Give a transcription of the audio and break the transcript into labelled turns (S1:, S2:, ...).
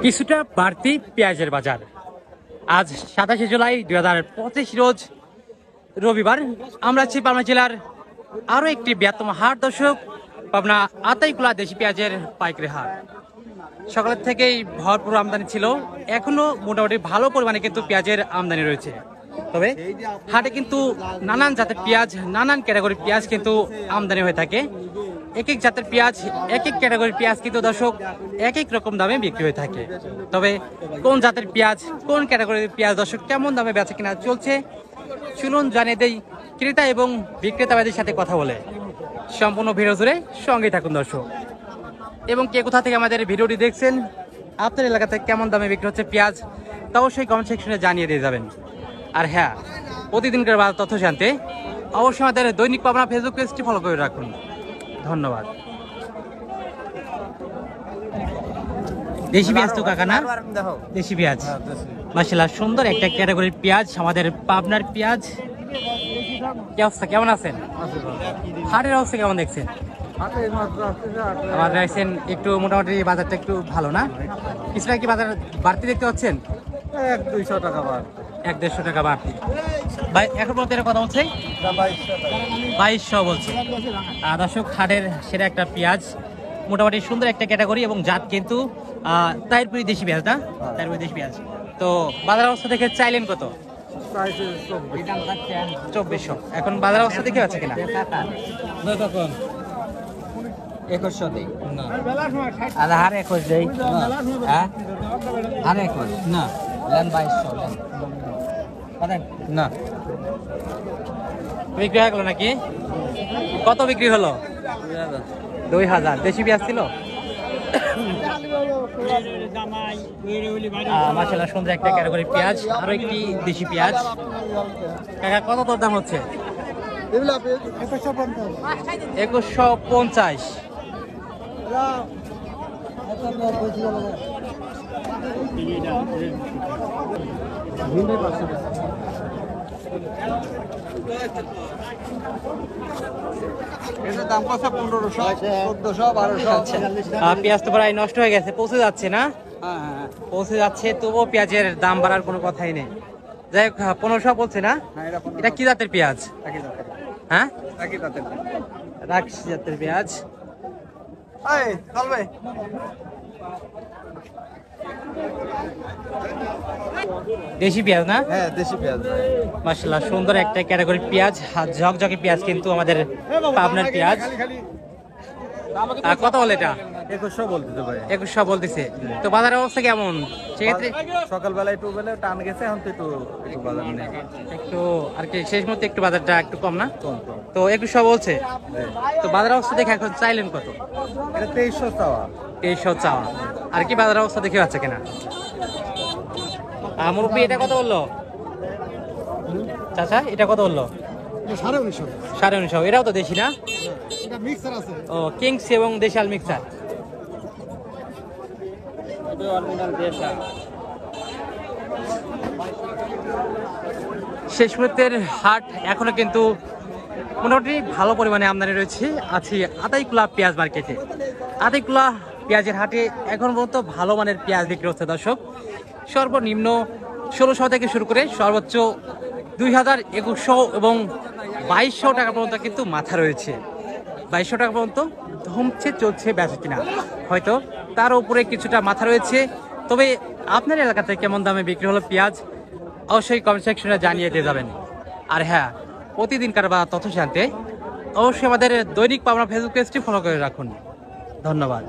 S1: কিছুটা বাড়তি পেঁয়াজের বাজার। আজ 27শে জুলাই 2025 রোজ রবিবার। আমরা আছি পাবনা জেলার আরো একটি বৃহত্তম হাট দর্শক, পাবনা আতাইকুলা দেশি পেঁয়াজের পাইকারি হাট। সকালের থেকেই ভরপুর আমদানি ছিল, এখনো মোটামুটি ভালো পরিমাণে কিন্তু পেঁয়াজের আমদানি রয়েছে। তবে হাটে কিন্তু নানান জাতের পেঁয়াজ, নানান ক্যাটাগরির পেঁয়াজ কিন্তু আমদানি হয়ে থাকে। এক এক জাতের পেঁয়াজ, এক এক ক্যাটাগরির পেঁয়াজ কিন্তু দর্শক এক এক রকম দামে বিক্রি হয়ে থাকে। তবে কোন জাতের পেঁয়াজ, কোন ক্যাটাগরির পেঁয়াজ দর্শক কেমন দামে বেচা কিনা চলছে চলুন জানিয়ে দেই ক্রেতা এবং বিক্রেতাদের সাথে কথা বলে। সম্পূর্ণ ভিডিও জুড়ে সঙ্গে থাকুন দর্শক। এবং কে কোথা থেকে আমাদের ভিডিওটি দেখছেন, আপনার এলাকাতে কেমন দামে বিক্রি হচ্ছে পেঁয়াজ, তা অবশ্যই কমেন্ট সেকশনে জানিয়ে দিয়ে যাবেন। আর হ্যাঁ, প্রতিদিনকার বাজার তথ্য জানতে অবশ্যই আমাদের দৈনিক পাবনা ফেসবুক পেজটি ফলো করে রাখুন। ধন্যবাদ। দেশি পেঁয়াজ তো কাকা না? দেশি পেঁয়াজ মাশাআল্লাহ, সুন্দর একটা ক্যাটাগরির পেঁয়াজ, আমাদের পাবনার পেঁয়াজ। কি অবস্থা, কেমন আছেন? হাটের অবস্থা কেমন দেখছেন? আমাদের আছেন একটু মোটামুটি বাজারটা একটু ভালো না? কিছুটা কি বাজার বাড়তি দেখতে পাচ্ছেন?
S2: 1-200 টাকা বাড়তি,
S1: 1-150 টাকা বাড়তি। ভাই এখন বলতে এর কথা বলছে 2200 বলছে। দর্শক, হাটের সেরা একটা পেঁয়াজ, মোটামুটি সুন্দর একটা ক্যাটাগরি এবং জাত কিন্তু তাইরপুরি দেশি পেঁয়াজ না? তাইরপুরি দেশি পেঁয়াজ। তো বাজার অবস্থা দেখে চাইলেন কত? 2400। এখন বাজার অবস্থা দেখে আছে কিনা?
S2: 2100 দেই না,
S1: আর 21 দেই। হ্যাঁ,
S2: 21 না, লেন 2200 লেন না।
S1: বিক্রি হয়ে গেল নাকি? কত বিক্রি হলো? 2000। দেশি পেঁয়াজ ছিল মাশাআল্লাহ, সুন্দর একটা ক্যাটাগরি পেঁয়াজ। আরো একটি দেশি পেঁয়াজ। কাকা কত তোর দাম হচ্ছে? 2150।
S2: দাম কত? 1500, 1400, 1200।
S1: পেঁয়াজ তো প্রায় নষ্ট হয়ে গেছে, পৌঁছে যাচ্ছে না?
S2: হ্যাঁ হ্যাঁ,
S1: পৌঁছে যাচ্ছে, তবুও পেঁয়াজের দাম বাড়ার কোনো কথাই নেই। যাই হোক, 1500 বলছে না? এটা কি জাতের পেঁয়াজ? হ্যাঁ, রাখছি জাতের পেঁয়াজ। দেশি পেঁয়াজ না?
S2: হ্যাঁ দেশি পেঁয়াজ।
S1: মাশাআল্লাহ, সুন্দর একটা ক্যাটাগরি পেঁয়াজ, ঝকঝকে পেঁয়াজ কিন্তু আমাদের পাবনার পেঁয়াজ। কত বলে এটা?
S2: 2100 বলতেছে ভাই।
S1: 2100 বলতেছে। তো বাজারের অবস্থা কেমন সেক্ষেত্রে?
S2: সকালবেলা একটু বেলা টান গেছে, এখন তো একটু বাজার নেই,
S1: একটু আর কি শেষ মুহূর্তে একটু বাজারটা একটু কম না?
S2: কম।
S1: তো 2100 বলছে। তো বাজার অবস্থা দেখে এখন চাইলেন কত?
S2: এটা 2300 চাওয়া।
S1: 2300 চাওয়া। আর কি বাজার অবস্থা দেখে পাচ্ছে কিনা? মুরব্বী এটা কত বললো চাচা? এটা কত বললো? 1950। এটাও তো দেশি না? ও, কিংস এবং দেশাল মিক্সার। শেষ মুহূর্তের হাট, এখনো কিন্তু মোটামুটি ভালো পরিমাণে আমদানি রয়েছে। আছি আতাইকুলা পেঁয়াজ মার্কেটে। আতাইকুলা পেঁয়াজের হাটে এখন পর্যন্ত ভালো মানের পেঁয়াজ বিক্রি হচ্ছে দর্শক। সর্বনিম্ন 1600 থেকে শুরু করে সর্বোচ্চ 2000, 2100 এবং 2200 টাকা পর্যন্ত কিন্তু মাথা রয়েছে। 2200 টাকা পর্যন্ত ধমছে চলছে বেচা কিনা, হয়তো তার উপরে কিছুটা মাথা রয়েছে। তবে আপনার এলাকাতে কেমন দামে বিক্রি হলো পেঁয়াজ অবশ্যই কমেন্ট সেকশনে জানিয়ে দিয়ে যাবেন। আর হ্যাঁ, প্রতিদিনকার বা তথ্য জানতে অবশ্যই আমাদের দৈনিক পাবনা ফেসবুক পেজটি ফলো করে রাখুন। ধন্যবাদ।